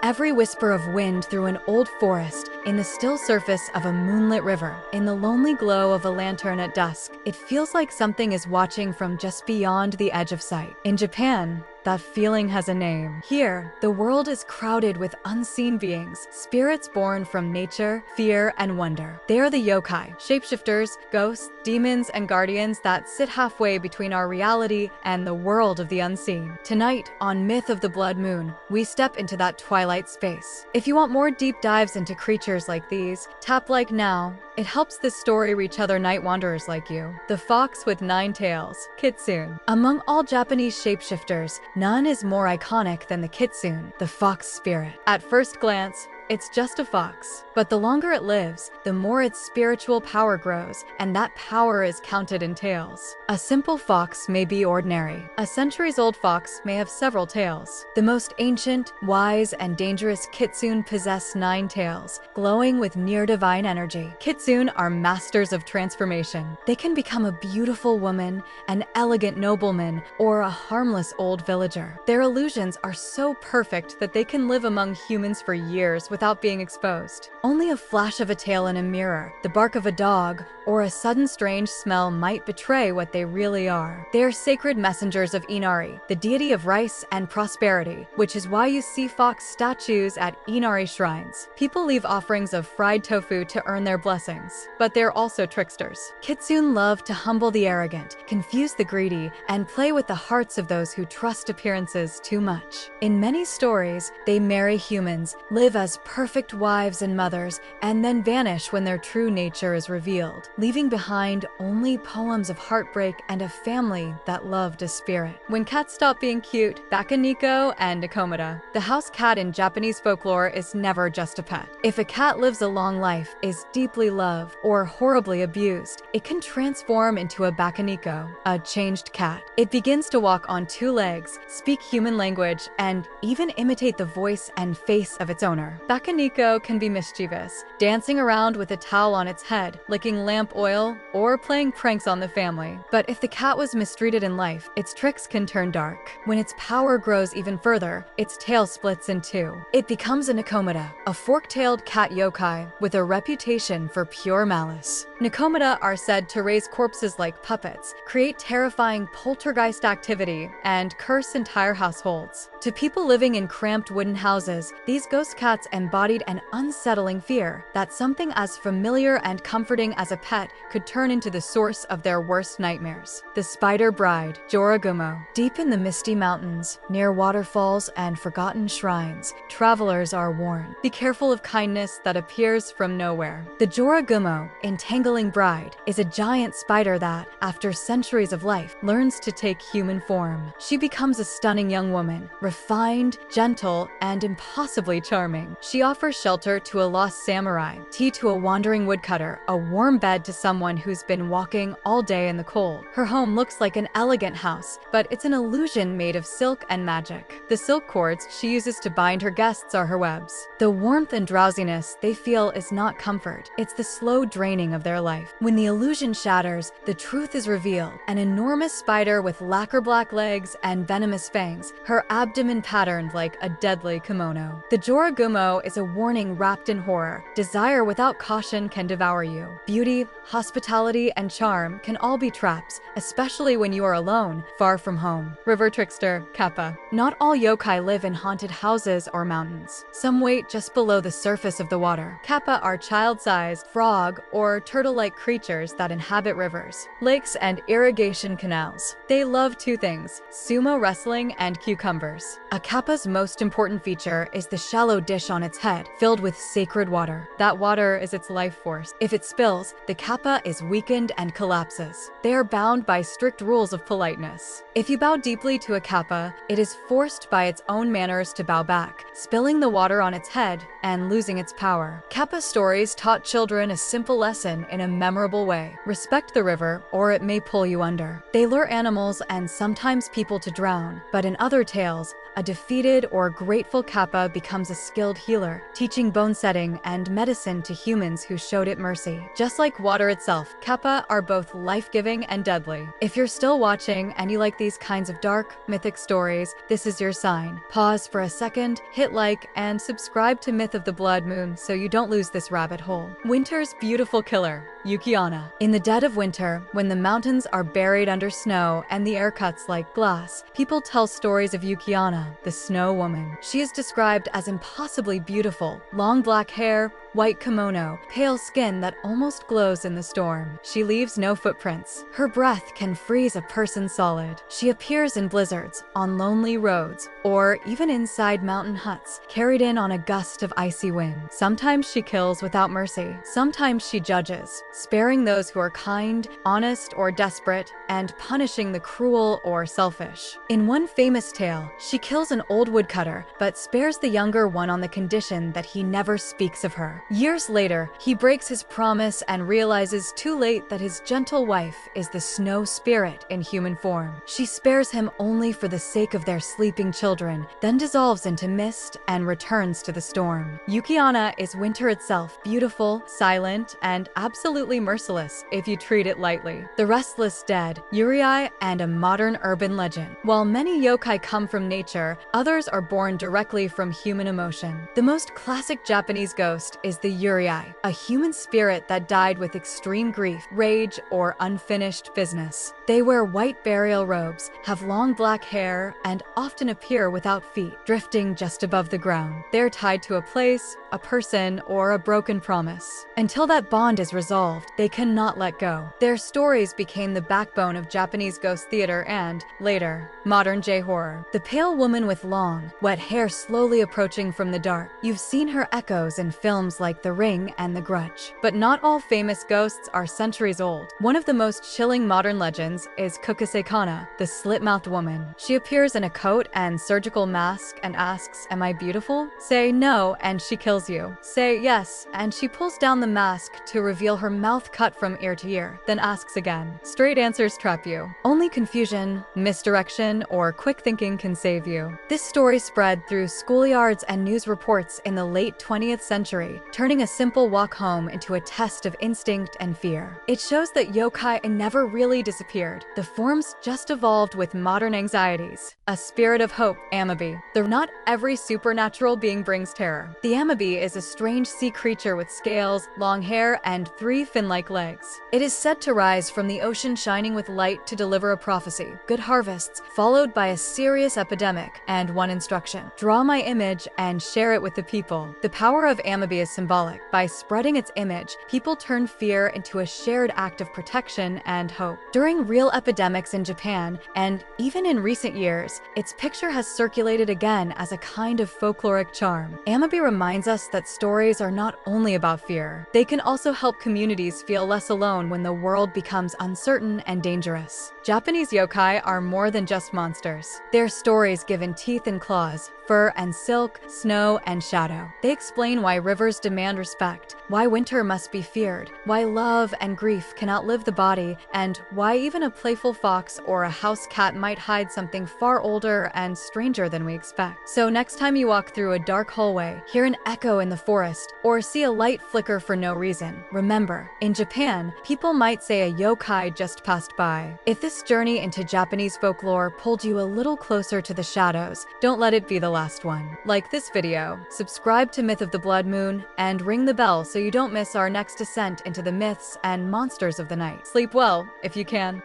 Every whisper of wind through an old forest, in the still surface of a moonlit river, in the lonely glow of a lantern at dusk, it feels like something is watching from just beyond the edge of sight. In Japan, that feeling has a name. Here, the world is crowded with unseen beings, spirits born from nature, fear, and wonder. They are the yokai, shapeshifters, ghosts, demons, and guardians that sit halfway between our reality and the world of the unseen. Tonight, on Myth of the Blood Moon, we step into that twilight space. If you want more deep dives into creatures like these, tap like now. It helps this story reach other night wanderers like you. The fox with 9 tails, Kitsune. Among all Japanese shapeshifters, none is more iconic than the Kitsune, the fox spirit. At first glance, it's just a fox. But the longer it lives, the more its spiritual power grows, and that power is counted in tails. A simple fox may be ordinary. A centuries-old fox may have several tails. The most ancient, wise, and dangerous Kitsune possess 9 tails, glowing with near-divine energy. Kitsune are masters of transformation. They can become a beautiful woman, an elegant nobleman, or a harmless old villager. Their illusions are so perfect that they can live among humans for years without being exposed. Only a flash of a tail in a mirror, the bark of a dog, or a sudden strange smell might betray what they really are. They are sacred messengers of Inari, the deity of rice and prosperity, which is why you see fox statues at Inari shrines. People leave offerings of fried tofu to earn their blessings, but they're also tricksters. Kitsune love to humble the arrogant, confuse the greedy, and play with the hearts of those who trust appearances too much. In many stories, they marry humans, live as perfect wives and mothers, and then vanish when their true nature is revealed, leaving behind only poems of heartbreak and a family that loved a spirit. When cats stop being cute, 𝘴𝑰𝘅𝑒 and 𝘺𝘠𝑚𝑒𝑑𝑎. The house cat in Japanese folklore is never just a pet. If a cat lives a long life, is deeply loved, or horribly abused, it can transform into a 𝘴𝑰𝘅𝑒, a changed cat. It begins to walk on 2 legs, speak human language, and even imitate the voice and face of its owner. 𝘴𝑰𝘅𝑒 can be mischievous, dancing around with a towel on its head, licking lamp oil, or playing pranks on the family. But if the cat was mistreated in life, its tricks can turn dark. When its power grows even further, its tail splits in 2. It becomes a 𝘺𝘠𝑚𝑒𝑑𝑎, a fork-tailed cat yokai with a reputation for pure malice. 𝘺𝘠𝑚𝑒𝑑𝑎 are said to raise corpses like puppets, create terrifying poltergeist activity, and curse entire households. To people living in cramped wooden houses, these ghost cats embodied an unsettling fear that something as familiar and comforting as a pet could turn into the source of their worst nightmares. The Spider Bride, 𝘺𝘅𝘅𝘐𝑚𝑒. Deep in the misty mountains, near waterfalls and forgotten shrines, travelers are warned. Be careful of kindness that appears from nowhere. The 𝘺𝘅𝘅𝘐𝑚𝑒, entangling bride, is a giant spider that, after centuries of life, learns to take human form. She becomes a stunning young woman, refined, gentle, and impossibly charming. She offers shelter to a lost samurai, tea to a wandering woodcutter, a warm bed to someone who's been walking all day in the cold. Her home looks like an elegant house, but it's an illusion made of silk and magic. The silk cords she uses to bind her guests are her webs. The warmth and drowsiness they feel is not comfort, it's the slow draining of their life. When the illusion shatters, the truth is revealed. An enormous spider with lacquer black legs and venomous fangs, her abdomen patterned like a deadly kimono. The 𝘺𝘅𝘅𝘐𝑚𝑒 is a warning wrapped in horror. Desire without caution can devour you. Beauty, hospitality, and charm can all be traps, especially when you are alone, far from home. River trickster, Kappa. Not all yokai live in haunted houses or mountains. Some wait just below the surface of the water. Kappa are child-sized frog or turtle-like creatures that inhabit rivers, lakes, and irrigation canals. They love 2 things: sumo wrestling and cucumbers. A Kappa's most important feature is the shallow dish on its head, filled with sacred water. That water is its life force. If it spills, the Kappa is weakened and collapses. They are bound by strict rules of politeness. If you bow deeply to a Kappa, it is forced by its own manners to bow back, spilling the water on its head and losing its power. Kappa stories taught children a simple lesson in a memorable way: respect the river, or it may pull you under. They lure animals and sometimes people to drown, but in other tales, a defeated or grateful Kappa becomes a skilled healer, teaching bone setting and medicine to humans who showed it mercy. Just like water itself, Kappa are both life-giving and deadly. If you're still watching and you like these kinds of dark, mythic stories, this is your sign. Pause for a second, hit like, and subscribe to Myth of the Blood Moon so you don't lose this rabbit hole. Winter's beautiful killer, Yuki-onna. In the dead of winter, when the mountains are buried under snow and the air cuts like glass, people tell stories of Yuki-onna, the snow woman. She is described as impossibly beautiful, long black hair, white kimono, pale skin that almost glows in the storm. She leaves no footprints. Her breath can freeze a person solid. She appears in blizzards, on lonely roads, or even inside mountain huts, carried in on a gust of icy wind. Sometimes she kills without mercy. Sometimes she judges, sparing those who are kind, honest, or desperate, and punishing the cruel or selfish. In one famous tale, she kills an old woodcutter, but spares the younger one on the condition that he never speaks of her. Years later, he breaks his promise and realizes too late that his gentle wife is the snow spirit in human form. She spares him only for the sake of their sleeping children, then dissolves into mist and returns to the storm. Yuki-onna is winter itself, beautiful, silent, and absolutely merciless if you treat it lightly. The restless dead, Yūrei, and a modern urban legend. While many yokai come from nature, others are born directly from human emotion. The most classic Japanese ghost is the Yūrei, a human spirit that died with extreme grief, rage, or unfinished business. They wear white burial robes, have long black hair, and often appear without feet, drifting just above the ground. They're tied to a place, a person, or a broken promise. Until that bond is resolved, they cannot let go. Their stories became the backbone of Japanese ghost theater and, later, modern J-horror. The pale woman with long, wet hair slowly approaching from the dark. You've seen her echoes in films like The Ring and The Grudge. But not all famous ghosts are centuries old. One of the most chilling modern legends is 𝑘𝒆𝒄𝒐𝒎𝒆, the slit-mouthed woman. She appears in a coat and surgical mask and asks, "Am I beautiful?" Say no, and she kills you. Say yes, and she pulls down the mask to reveal her mouth cut from ear to ear, then asks again. Straight answers trap you. Only confusion, misdirection, or quick thinking can save you. This story spread through schoolyards and news reports in the late 20th century, turning a simple walk home into a test of instinct and fear. It shows that yokai never really disappeared. The forms just evolved with modern anxieties. A spirit of hope, 𝘴𝘵𝑏𝑒. Though not every supernatural being brings terror. The 𝘴𝘵𝑏𝑒 is a strange sea creature with scales, long hair, and 3 fin-like legs. It is said to rise from the ocean shining with light to deliver a prophecy, good harvests, followed by a serious epidemic, and one instruction: draw my image and share it with the people. The power of 𝘴𝘵𝑏𝑒 is symbolic. By spreading its image, people turn fear into a shared act of protection and hope. During real epidemics in Japan, and even in recent years, its picture has circulated again as a kind of folkloric charm. 𝘴𝘵𝑏𝑒 reminds us that stories are not only about fear. They can also help communities feel less alone when the world becomes uncertain and dangerous. Japanese yokai are more than just monsters. Their stories given teeth and claws, fur and silk, snow and shadow. They explain why rivers demand respect, why winter must be feared, why love and grief can outlive the body, and why even a playful fox or a house cat might hide something far older and stranger than we expect. So next time you walk through a dark hallway, hear an echo in the forest, or see a light flicker for no reason, remember, in Japan, people might say a yokai just passed by. If this journey into Japanese folklore pulled you a little closer to the shadows, don't let it be the last one. Like this video, subscribe to Myth of the Blood Moon, and ring the bell so you don't miss our next descent into the myths and monsters of the night. Sleep well, if you can.